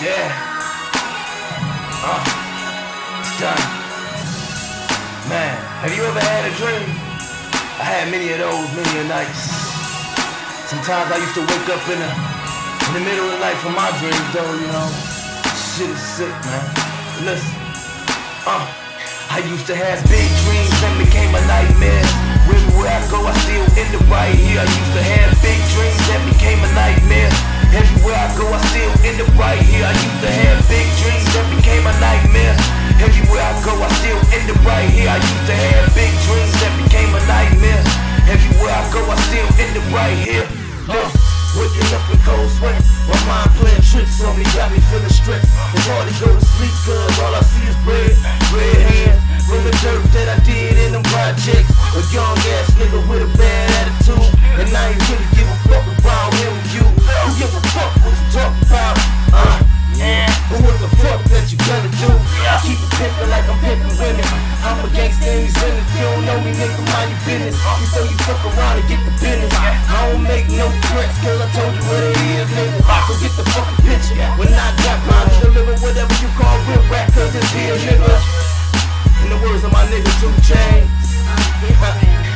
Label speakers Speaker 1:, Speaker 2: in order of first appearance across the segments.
Speaker 1: Yeah. It's done. Man, have you ever had a dream? I had many of those, many a nights. Sometimes I used to wake up in the middle of the night for my dreams though, you know. Shit is sick, man. Listen. I used to have big dreams and became a nightmare. Everywhere I go, I still end up right here. I used to have big dreams that became a nightmare. Everywhere I go, I still end up right here. I used to have big dreams that became a nightmare. Everywhere I go, I still end up right here. I used to have big dreams that became a nightmare. Everywhere I go, I still end up right here. Waking up in cold sweat, my mind playing tricks on me, got me feeling stressed. It's hard to go to sleep, cause all I see is red hands from the dirt that I did in them projects. A young ass nigga with a bad attitude, and I ain't really give a fuck about him or you. Who give a fuck what you talk about? But what the fuck that you gonna do? I keep it pimpin' like I'm pimpin' women. I'm a gangsta in these women. If you don't know me, nigga, mind your business. Before you fuck around and get the business. I don't make no threats, cause I told you what it is, nigga. So get the fucking picture. When I drop mine, deliver whatever you call real rap, cause it's here, nigga. In the words of my nigga 2 Chainz.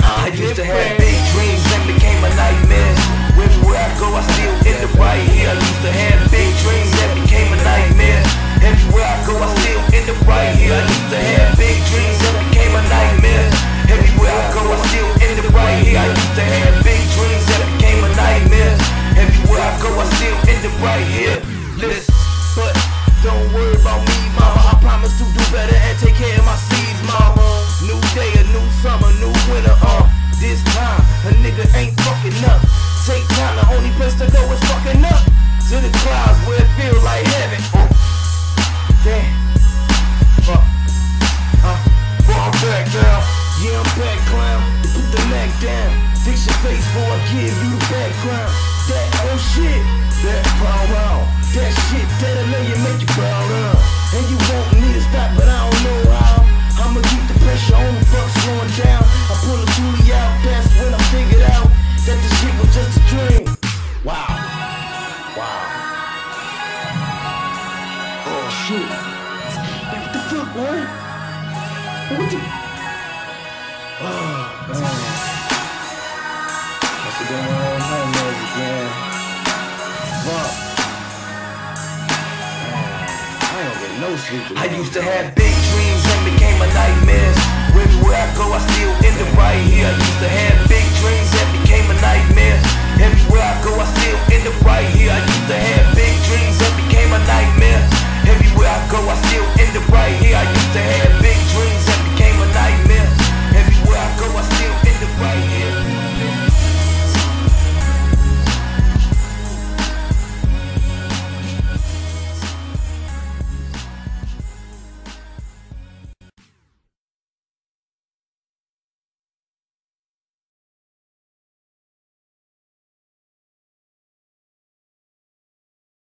Speaker 1: I used to have big dreams and became a nightmare. Everywhere I go, I still end up right here. I used to have big dreams that became a nightmare. Everywhere I go, I still end up right here. I used to have big dreams that became a nightmare. Everywhere I go, I still end up right here. I used to have big dreams that became a nightmare. Everywhere I go, I still end up right here. Listen, but don't worry about me, mama. I promise to do better and take care of my seeds, mama. New day, a new summer, new winter, this time, a nigga ain't fucking up. Take time, the only place to go is fucking up. To the clouds where it feel like heaven. Damn. Fuck. Well, I'm back now. Yeah, I'm back, clown. Put the Mac down. Fix your face before I give you the background. That old shit. That pow wow. That shit that'll lay you, make you bow down. And you want me to stop, but I don't know how. I'ma keep the pressure on the fuck slowing down. I pull a Julie out, that's when I figured out that the shit was just a dream. Wow. Oh shit. Hey, what the fuck, man? What the? Oh, man. Must have been one of those nightmares again. Fuck. No sleep. I used to have big dreams and became a nightmare. Everywhere I go, I still end up right here. I used to have big dreams that became a nightmare. Everywhere I go, I still